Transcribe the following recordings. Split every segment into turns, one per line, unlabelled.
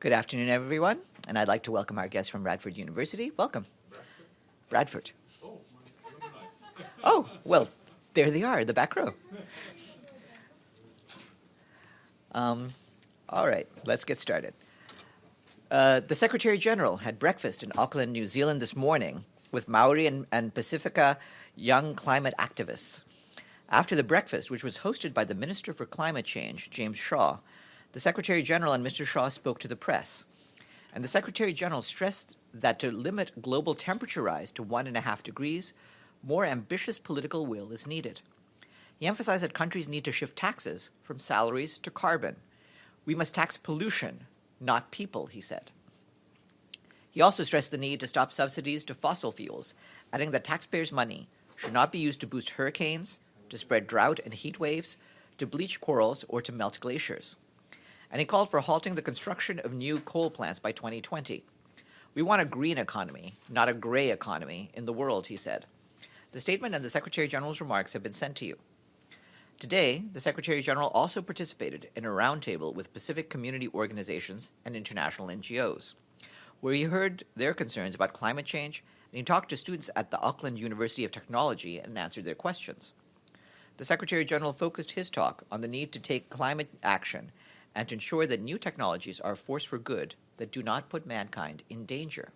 Good afternoon, everyone, and I'd like to welcome our guests from Radford University. Welcome. Bradford. Oh, well, there they are, the back row. All right, let's get started. The Secretary General had breakfast in Auckland, New Zealand this morning with Māori and Pasifika young climate activists. After the breakfast, which was hosted by the Minister for Climate Change, James Shaw, the Secretary General and Mr. Shaw spoke to the press. And the Secretary General stressed that to limit global temperature rise to 1.5 degrees, more ambitious political will is needed. He emphasized that countries need to shift taxes from salaries to carbon. We must tax pollution, not people, he said. He also stressed the need to stop subsidies to fossil fuels, adding that taxpayers' money should not be used to boost hurricanes, to spread drought and heat waves, to bleach corals, or to melt glaciers. And he called for halting the construction of new coal plants by 2020. We want a green economy, not a gray economy, in the world, he said. The statement and the Secretary General's remarks have been sent to you. Today, the Secretary General also participated in a roundtable with Pacific community organizations and international NGOs, where he heard their concerns about climate change, and he talked to students at the Auckland University of Technology and answered their questions. The Secretary General focused his talk on the need to take climate action and to ensure that new technologies are a force for good that do not put mankind in danger.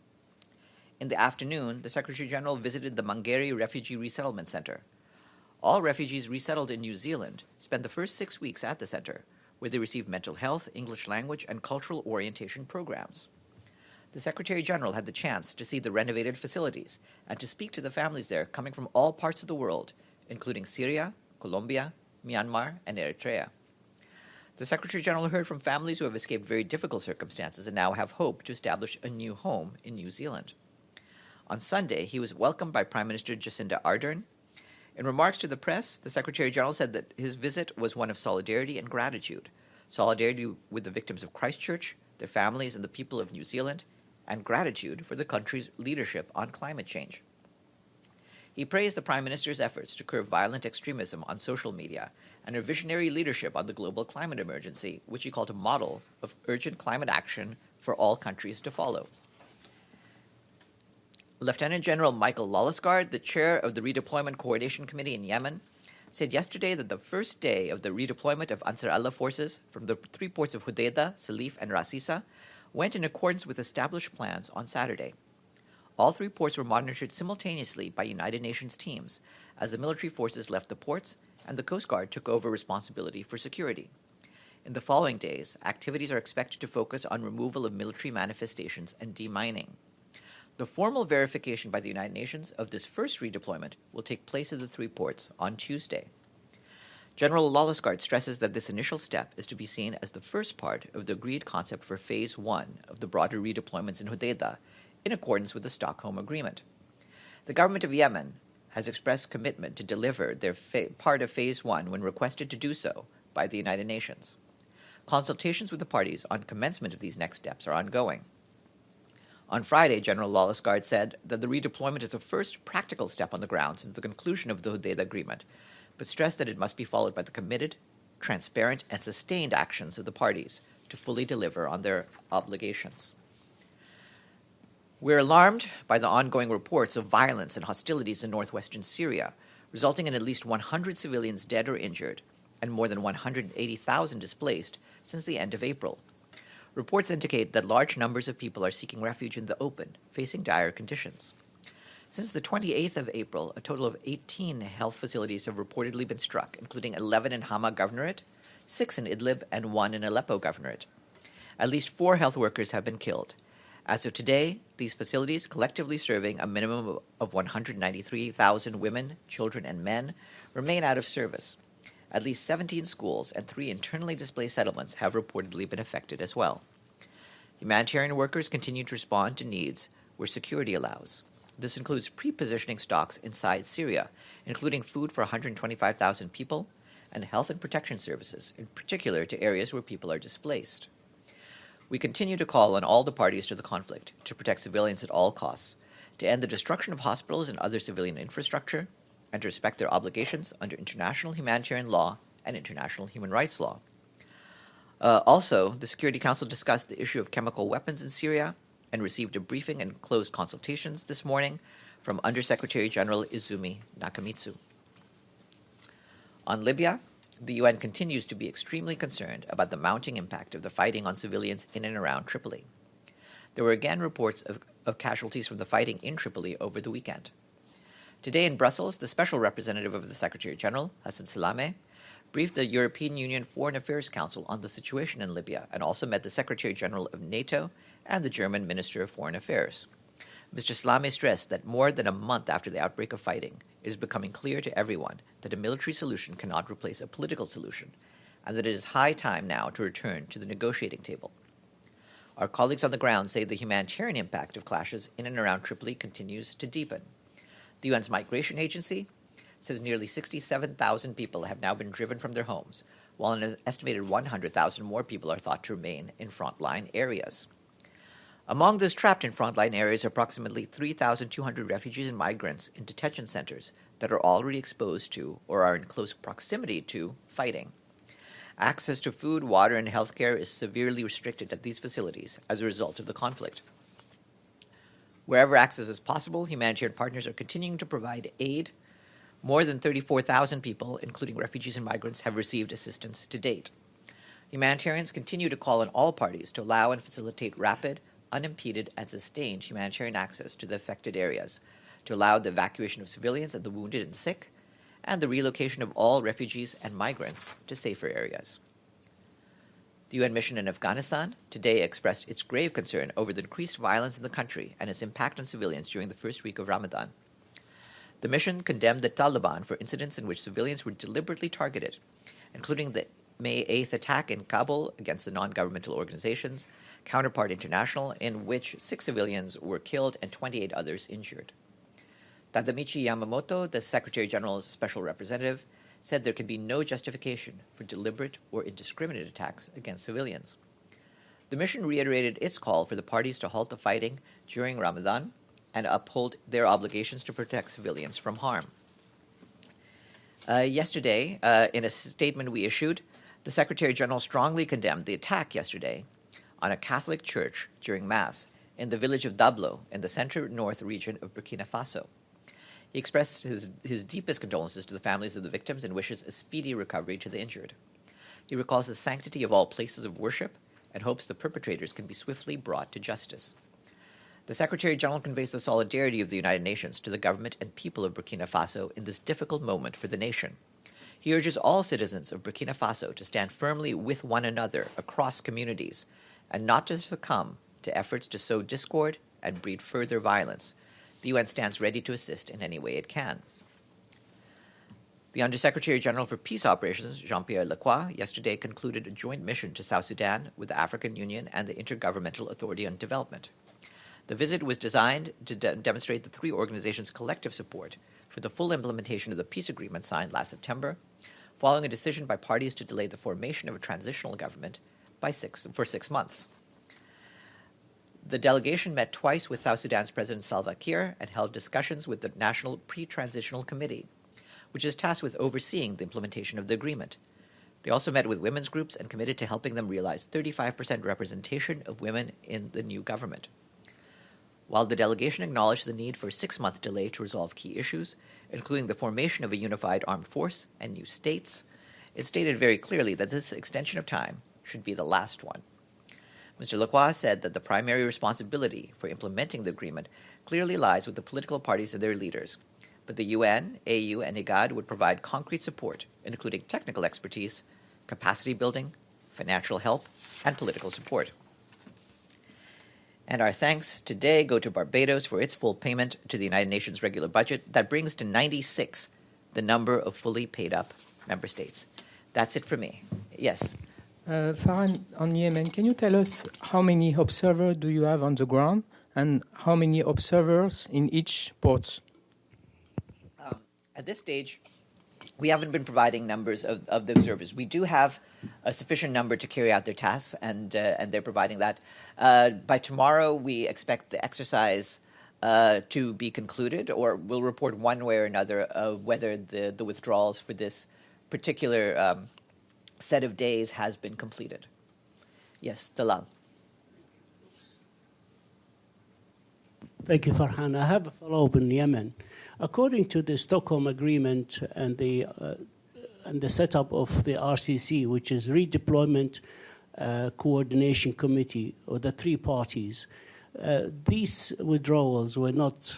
In the afternoon, the Secretary General visited the Mangere Refugee Resettlement Center. All refugees resettled in New Zealand spend the first 6 weeks at the center, where they receive mental health, English language, and cultural orientation programs. The Secretary General had the chance to see the renovated facilities and to speak to the families there coming from all parts of the world, including Syria, Colombia, Myanmar, and Eritrea. The Secretary General heard from families who have escaped very difficult circumstances and now have hope to establish a new home in New Zealand. On Sunday, he was welcomed by Prime Minister Jacinda Ardern. In remarks to the press, the Secretary General said that his visit was one of solidarity and gratitude. Solidarity with the victims of Christchurch, their families, and the people of New Zealand, and gratitude for the country's leadership on climate change. He praised the Prime Minister's efforts to curb violent extremism on social media and her visionary leadership on the global climate emergency, which he called a model of urgent climate action for all countries to follow. Lieutenant General Michael Lawlessgaard, the chair of the Redeployment Coordination Committee in Yemen, said yesterday that the first day of the redeployment of Ansar Allah forces from the 3 ports of Hodeidah, Salif, and Ras Isa went in accordance with established plans on Saturday. All 3 ports were monitored simultaneously by United Nations teams as the military forces left the ports and the Coast Guard took over responsibility for security. In the following days, activities are expected to focus on removal of military manifestations and demining. The formal verification by the United Nations of this first redeployment will take place at the 3 ports on Tuesday. General Lawlessgaard stresses that this initial step is to be seen as the first part of the agreed concept for Phase 1 of the broader redeployments in Hodeidah, in accordance with the Stockholm Agreement. The government of Yemen has expressed commitment to deliver their part of Phase 1 when requested to do so by the United Nations. Consultations with the parties on commencement of these next steps are ongoing. On Friday, General Lawlessgaard said that the redeployment is the first practical step on the ground since the conclusion of the Hodeidah Agreement, but stressed that it must be followed by the committed, transparent, and sustained actions of the parties to fully deliver on their obligations. We're alarmed by the ongoing reports of violence and hostilities in northwestern Syria, resulting in at least 100 civilians dead or injured and more than 180,000 displaced since the end of April. Reports indicate that large numbers of people are seeking refuge in the open, facing dire conditions. Since the 28th of April, a total of 18 health facilities have reportedly been struck, including 11 in Hama Governorate, 6 in Idlib, and 1 in Aleppo Governorate. At least 4 health workers have been killed. As of today, these facilities, collectively serving a minimum of 193,000 women, children, and men, remain out of service. At least 17 schools and 3 internally displaced settlements have reportedly been affected as well. Humanitarian workers continue to respond to needs where security allows. This includes pre-positioning stocks inside Syria, including food for 125,000 people, and health and protection services, in particular to areas where people are displaced. We continue to call on all the parties to the conflict to protect civilians at all costs, to end the destruction of hospitals and other civilian infrastructure, and to respect their obligations under international humanitarian law and international human rights law. Also, the Security Council discussed the issue of chemical weapons in Syria and received a briefing and closed consultations this morning from Undersecretary General Izumi Nakamitsu. On Libya, the UN continues to be extremely concerned about the mounting impact of the fighting on civilians in and around Tripoli. There were again reports of casualties from the fighting in Tripoli over the weekend. Today in Brussels, the Special Representative of the Secretary General, Hassan Salame, briefed the European Union Foreign Affairs Council on the situation in Libya and also met the Secretary General of NATO and the German Minister of Foreign Affairs. Mr. Salame stressed that more than a month after the outbreak of fighting, it is becoming clear to everyone that a military solution cannot replace a political solution, and that it is high time now to return to the negotiating table. Our colleagues on the ground say the humanitarian impact of clashes in and around Tripoli continues to deepen. The UN's Migration Agency says nearly 67,000 people have now been driven from their homes, while an estimated 100,000 more people are thought to remain in frontline areas. Among those trapped in frontline areas are approximately 3,200 refugees and migrants in detention centers that are already exposed to or are in close proximity to fighting. Access to food, water, and healthcare is severely restricted at these facilities as a result of the conflict. Wherever access is possible, humanitarian partners are continuing to provide aid. More than 34,000 people, including refugees and migrants, have received assistance to date. Humanitarians continue to call on all parties to allow and facilitate rapid, unimpeded, and sustained humanitarian access to the affected areas, to allow the evacuation of civilians and the wounded and sick, and the relocation of all refugees and migrants to safer areas. The UN mission in Afghanistan today expressed its grave concern over the increased violence in the country and its impact on civilians during the first week of Ramadan. The mission condemned the Taliban for incidents in which civilians were deliberately targeted, including the May 8th attack in Kabul against the non-governmental organizations, Counterpart International, in which 6 civilians were killed and 28 others injured. Tadamichi Yamamoto, the Secretary General's special representative, said there can be no justification for deliberate or indiscriminate attacks against civilians. The mission reiterated its call for the parties to halt the fighting during Ramadan and uphold their obligations to protect civilians from harm. Yesterday, in a statement we issued, the Secretary General strongly condemned the attack yesterday on a Catholic church during Mass in the village of Dablo in the center-north region of Burkina Faso. He expressed his deepest condolences to the families of the victims and wishes a speedy recovery to the injured. He recalls the sanctity of all places of worship and hopes the perpetrators can be swiftly brought to justice. The Secretary General conveys the solidarity of the United Nations to the government and people of Burkina Faso in this difficult moment for the nation. He urges all citizens of Burkina Faso to stand firmly with one another across communities and not to succumb to efforts to sow discord and breed further violence. The UN stands ready to assist in any way it can. The Undersecretary General for Peace Operations, Jean-Pierre Lacroix, yesterday concluded a joint mission to South Sudan with the African Union and the Intergovernmental Authority on Development. The visit was designed to demonstrate the 3 organizations' collective support for the full implementation of the peace agreement signed last September, following a decision by parties to delay the formation of a transitional government for 6 months. The delegation met twice with South Sudan's President Salva Kiir and held discussions with the National Pre-Transitional Committee, which is tasked with overseeing the implementation of the agreement. They also met with women's groups and committed to helping them realize 35% representation of women in the new government. While the delegation acknowledged the need for a 6-month delay to resolve key issues, including the formation of a unified armed force and new states, it stated very clearly that this extension of time should be the last one. Mr. Lacroix said that the primary responsibility for implementing the agreement clearly lies with the political parties and their leaders, but the UN, AU, and IGAD would provide concrete support, including technical expertise, capacity building, financial help, and political support. And our thanks today go to Barbados for its full payment to the United Nations regular budget. That brings to 96 the number of fully paid up member states. That's it for me. Yes.
Farhan, on Yemen, can you tell us how many observers do you have on the ground and how many observers in each port?
At this stage, we haven't been providing numbers of the observers. We do have a sufficient number to carry out their tasks, and they're providing that. By tomorrow, we expect the exercise to be concluded, or we'll report one way or another of whether the withdrawals for this particular set of days has been completed. Yes, Dalal.
Thank you, Farhan. I have a follow-up in Yemen. According to the Stockholm Agreement and the setup of the RCC, which is Redeployment Coordination Committee, or the three parties, these withdrawals were not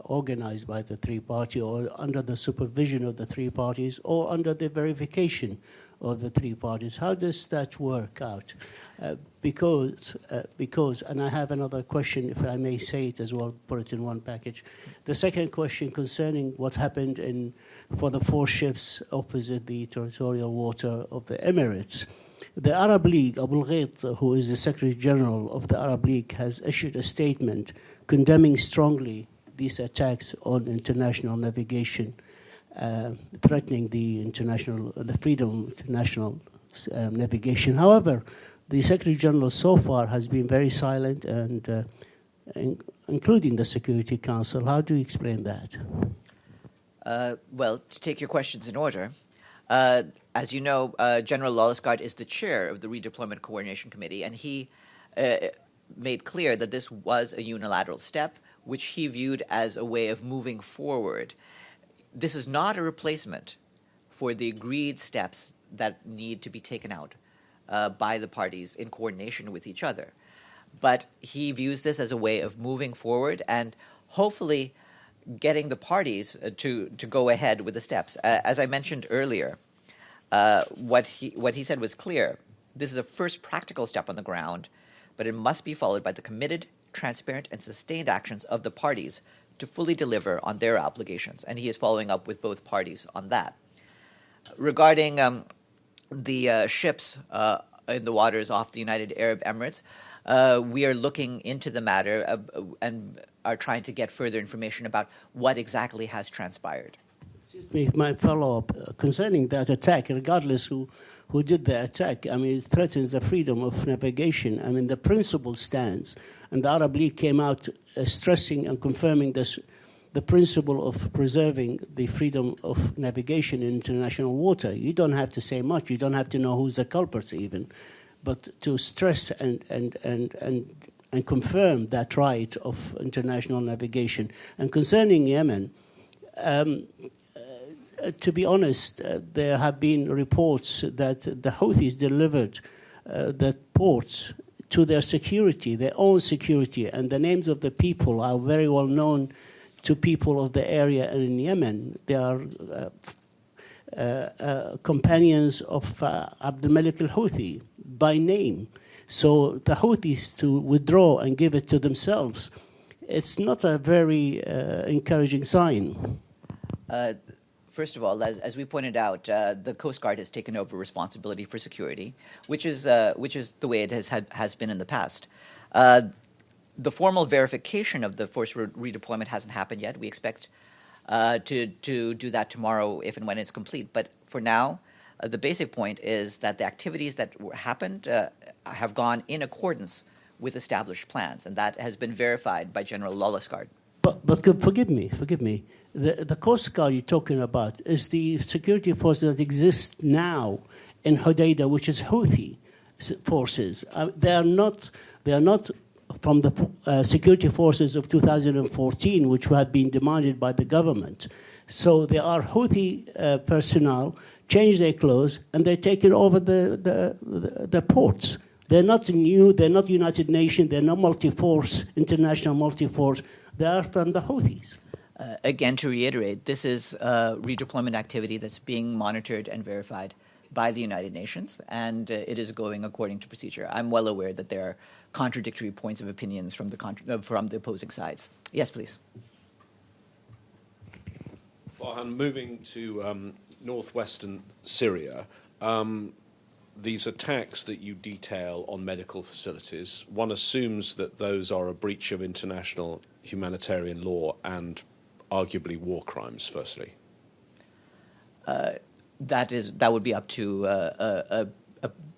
organized by the three parties or under the supervision of the three parties or under the verification of the three parties. How does that work out? Because, and I have another question, if I may say it as well, put it in one package. The second question concerning what happened for the 4 ships opposite the territorial water of the Emirates. The Arab League, Abul Ghait, who is the Secretary General of the Arab League, has issued a statement condemning strongly these attacks on international navigation, threatening the freedom of international navigation. However, the Secretary General so far has been very silent, and including the Security Council. How do you explain that?
Well, to take your questions in order, as you know, General Lawlessgaard is the chair of the Redeployment Coordination Committee, and he made clear that this was a unilateral step, which he viewed as a way of moving forward. This is not a replacement for the agreed steps that need to be taken out by the parties in coordination with each other. But he views this as a way of moving forward and hopefully getting the parties to go ahead with the steps. As I mentioned earlier, what he said was clear. This is a first practical step on the ground, but it must be followed by the committed, transparent, and sustained actions of the parties to fully deliver on their obligations. And he is following up with both parties on that. Regarding the ships in the waters off the United Arab Emirates, we are looking into the matter and are trying to get further information about what exactly has transpired.
Excuse me, my follow-up concerning that attack, regardless who did the attack, I mean, it threatens the freedom of navigation. I mean, the principle stands, and the Arab League came out stressing and confirming this, the principle of preserving the freedom of navigation in international water. You don't have to say much. You don't have to know who's the culprits even. But to stress and confirm that right of international navigation. And concerning Yemen, to be honest, there have been reports that the Houthis delivered the ports to their security, their own security, and the names of the people are very well known to people of the area in Yemen. They are companions of Abdul Malik al-Houthi by name. So the Houthis to withdraw and give it to themselves, it's not a very encouraging sign.
First of all, as we pointed out, the Coast Guard has taken over responsibility for security, which is the way it has been in the past. The formal verification of the force redeployment hasn't happened yet. We expect to do that tomorrow if and when it's complete. But for now, the basic point is that the activities that happened have gone in accordance with established plans, and that has been verified by General Lawlessgaard.
But forgive me. The Coast Guard you're talking about is the security force that exists now in Hodeidah, which is Houthi forces. They are not from the security forces of 2014, which had been demanded by the government. So they are Houthi personnel, change their clothes, and they're taking over the ports. They're not new, they're not United Nations, they're not multi-force, international multi-force. They are from the Houthis.
Again, to reiterate, this is a redeployment activity that's being monitored and verified by the United Nations, and it is going according to procedure. I'm well aware that there are contradictory points of opinions from the opposing sides. Yes, please.
Farhan, moving to northwestern Syria, these attacks that you detail on medical facilities, one assumes that those are a breach of international humanitarian law and arguably war crimes, firstly. That
would be up to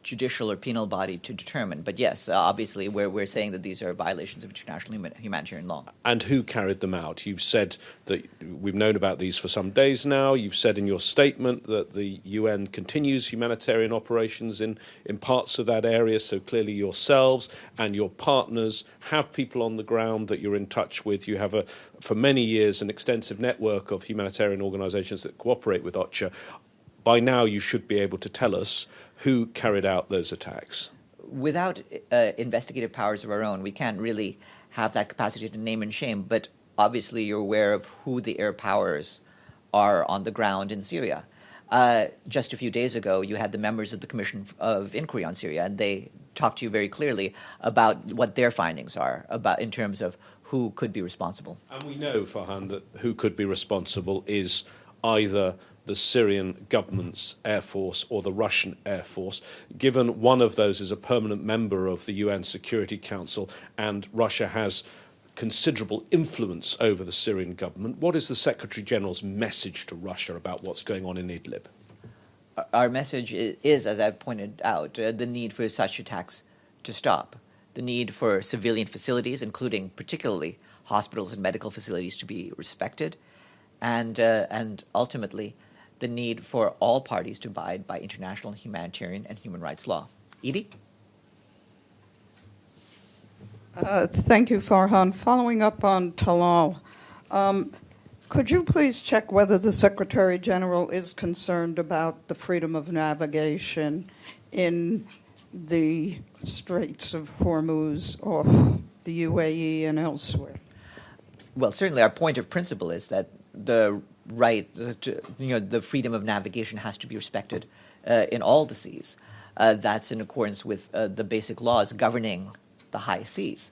judicial or penal body to determine. But yes, obviously, we're saying that these are violations of international humanitarian law.
And who carried them out? You've said that we've known about these for some days now. You've said in your statement that the UN continues humanitarian operations in parts of that area, so clearly yourselves and your partners have people on the ground that you're in touch with. You have, for many years, an extensive network of humanitarian organisations that cooperate with OCHA. By now, you should be able to tell us who carried out those attacks.
Without investigative powers of our own, we can't really have that capacity to name and shame, but obviously you're aware of who the air powers are on the ground in Syria. Just a few days ago, you had the members of the Commission of Inquiry on Syria, and they talked to you very clearly about what their findings are about in terms of who could be responsible.
And we know, Farhan, that who could be responsible is either the Syrian government's air force or the Russian air force. Given one of those is a permanent member of the UN Security Council and Russia has considerable influence over the Syrian government, what is the Secretary-General's message to Russia about what's going on in Idlib?
Our message is, as I've pointed out, the need for such attacks to stop, the need for civilian facilities, including particularly hospitals and medical facilities, to be respected, and ultimately the need for all parties to abide by international humanitarian and human rights law. Edie?
Thank you, Farhan. Following up on Talal, could you please check whether the Secretary General is concerned about the freedom of navigation in the Straits of Hormuz off the UAE and elsewhere?
Well, certainly our point of principle is that the right to, the freedom of navigation has to be respected in all the seas. That's in accordance with the basic laws governing the high seas.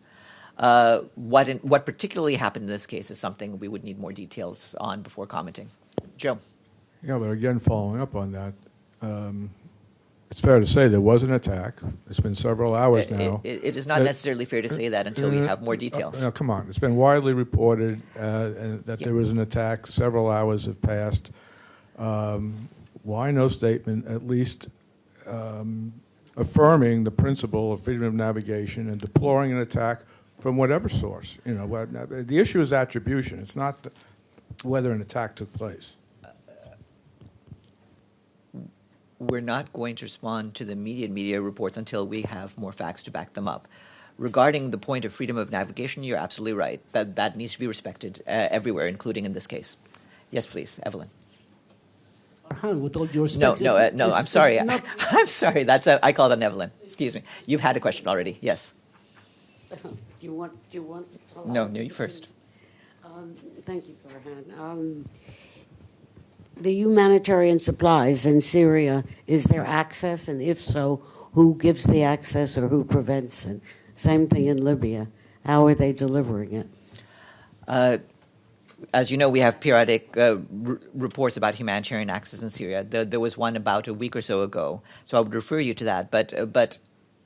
What particularly happened in this case is something we would need more details on before commenting. Joe?
Yeah, but again, following up on that, it's fair to say there was an attack. It's been several hours now.
It is not necessarily fair to say that until we have more details.
No, come on. It's been widely reported that there was an attack. Several hours have passed. Why no statement, at least affirming the principle of freedom of navigation and deploring an attack from whatever source? The issue is attribution. It's not whether an attack took place.
We're not going to respond to the media reports until we have more facts to back them up. Regarding the point of freedom of navigation, you're absolutely right. That needs to be respected everywhere, including in this case. Yes, please, Evelyn.
Farhan, with all due respect...
No, I'm sorry. I'm sorry. I called on Evelyn. Excuse me. You've had a question already. Yes.
Do you want
No, you first.
Thank you, Farhan. The humanitarian supplies in Syria, is there access? And if so, who gives the access or who prevents it? Same thing in Libya. How are they delivering it?
As you know, we have periodic reports about humanitarian access in Syria. There was one about a week or so ago, so I would refer you to that. But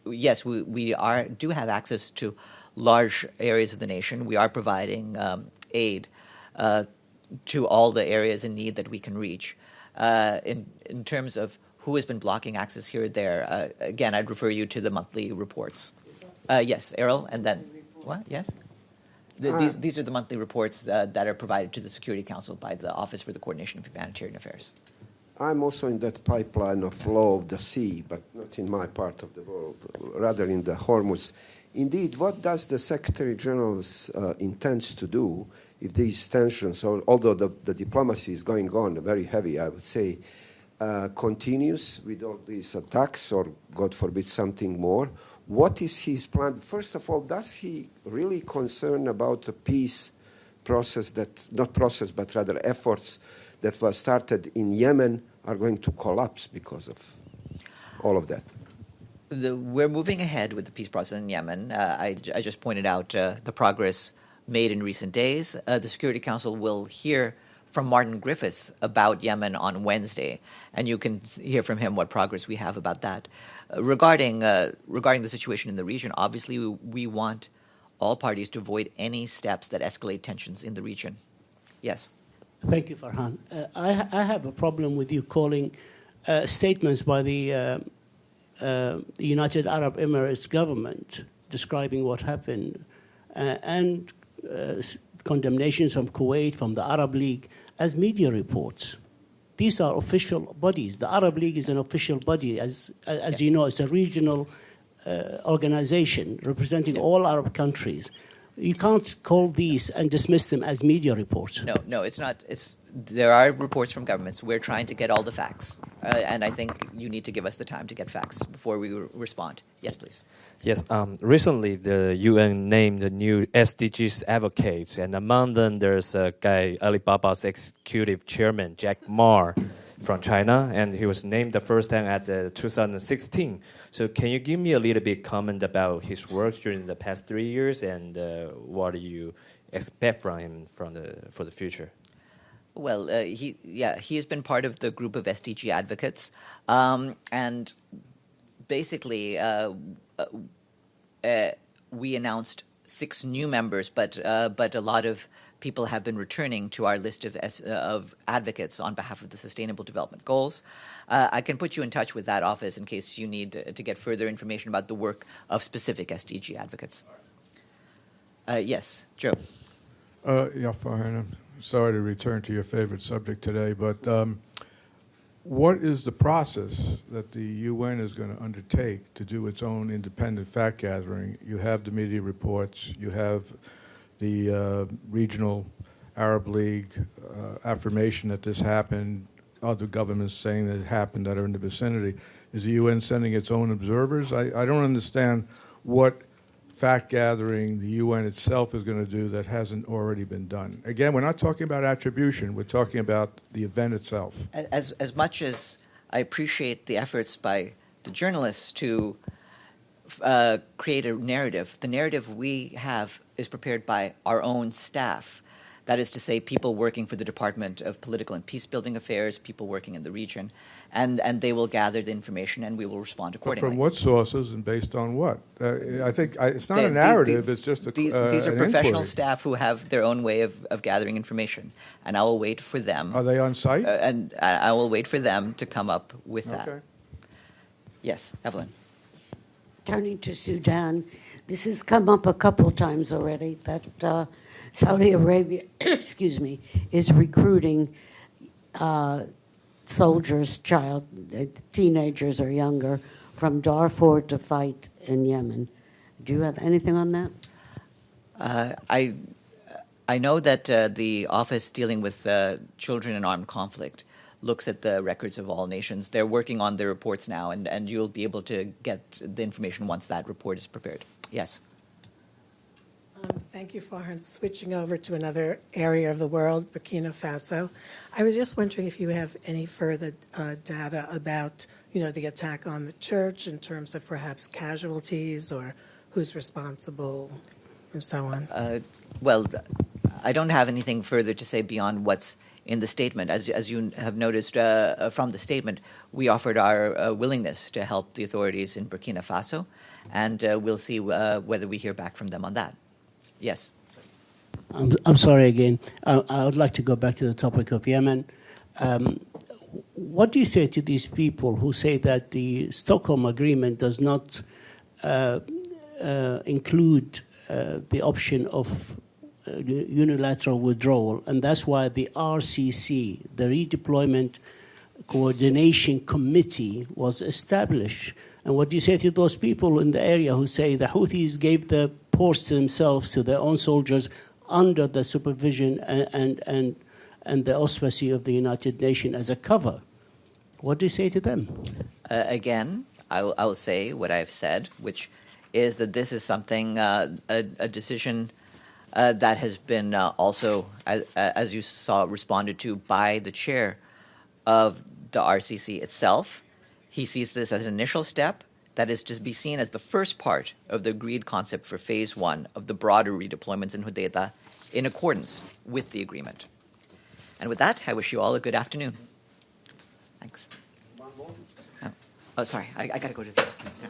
yes, we do have access to large areas of the nation. We are providing aid to all the areas in need that we can reach. In terms of who has been blocking access here or there, again, I'd refer you to the monthly reports. Yes, Errol, and then what? Yes. These are the monthly reports that are provided to the Security Council by the Office for the Coordination of Humanitarian Affairs.
I'm also in that pipeline of law of the sea, but not in my part of the world, rather in the Hormuz. Indeed, what does the Secretary General intends to do if these tensions, although the diplomacy is going on very heavy, I would say, continues with all these attacks or, God forbid, something more? What is his plan? First of all, does he really concern about the peace process but rather efforts that was started in Yemen are going to collapse because of all of that?
We're moving ahead with the peace process in Yemen. I just pointed out the progress made in recent days. The Security Council will hear from Martin Griffiths about Yemen on Wednesday, and you can hear from him what progress we have about that. Regarding the situation in the region, obviously we want all parties to avoid any steps that escalate tensions in the region. Yes.
Thank you, Farhan. I have a problem with you calling statements by the the United Arab Emirates government describing what happened and condemnations from Kuwait, from the Arab League, as media reports. These are official bodies. The Arab League is an official body. As you know, it's a regional organization representing all Arab countries. You can't call these and dismiss them as media reports.
No, it's not. There are reports from governments. We're trying to get all the facts. And I think you need to give us the time to get facts before we respond. Yes, please.
Yes, recently the UN named the new SDGs advocates, and among them there's a guy, Alibaba's executive chairman, Jack Ma, from China, and he was named the first time at 2016. So can you give me a little bit comment about his work during the past 3 years, and what do you expect from him for the future?
Well, he has been part of the group of SDG advocates, and basically we announced 6 new members, but a lot of people have been returning to our list of advocates on behalf of the Sustainable Development Goals. I can put you in touch with that office in case you need to get further information about the work of specific SDG advocates. Yes, Joe.
Yeah, Farhan, I'm sorry to return to your favorite subject today, but what is the process that the UN is going to undertake to do its own independent fact-gathering? You have the media reports, you have the regional Arab League affirmation that this happened, other governments saying that it happened that are in the vicinity. Is the UN sending its own observers? I don't understand what fact-gathering the UN itself is going to do that hasn't already been done. Again, we're not talking about attribution. We're talking about the event itself.
As much as I appreciate the efforts by the journalists to create a narrative, the narrative we have is prepared by our own staff. That is to say, people working for the Department of Political and Peace-Building Affairs, people working in the region, and they will gather the information and we will respond accordingly.
But from what sources and based on what? I think it's not a narrative, it's just
these are professional
inquiry.
staff who have their own way of gathering information, and I will wait for them.
Are they on site?
And I will wait for them to come up with that.
Okay.
Yes, Evelyn.
Turning to Sudan, this has come up a couple times already, that Saudi Arabia, excuse me, is recruiting soldiers, teenagers or younger, from Darfur to fight in Yemen. Do you have anything on that?
I know that the office dealing with children in armed conflict looks at the records of all nations. They're working on their reports now, and you'll be able to get the information once that report is prepared. Yes.
Thank you, Farhan. Switching over to another area of the world, Burkina Faso. I was just wondering if you have any further data about, the attack on the church in terms of perhaps casualties or who's responsible and so on.
Well, I don't have anything further to say beyond what's in the statement. As you have noticed from the statement, we offered our willingness to help the authorities in Burkina Faso, and we'll see whether we hear back from them on that. Yes.
I'm sorry again. I would like to go back to the topic of Yemen. What do you say to these people who say that the Stockholm Agreement does not include the option of unilateral withdrawal, and that's why the RCC, the Redeployment Coordination Committee, was established? And what do you say to those people in the area who say the Houthis gave the ports to themselves, to their own soldiers, under the supervision and the auspices of the United Nations as a cover? What do you say to them?
Again, I will say what I've said, which is that this is something, a decision that has been also, as you saw, responded to by the chair of the RCC itself. He sees this as an initial step that is to be seen as the first part of the agreed concept for Phase 1 of the broader redeployments in Hodeidah in accordance with the agreement. And with that, I wish you all a good afternoon. Thanks. Oh, sorry, I got to go to the students now.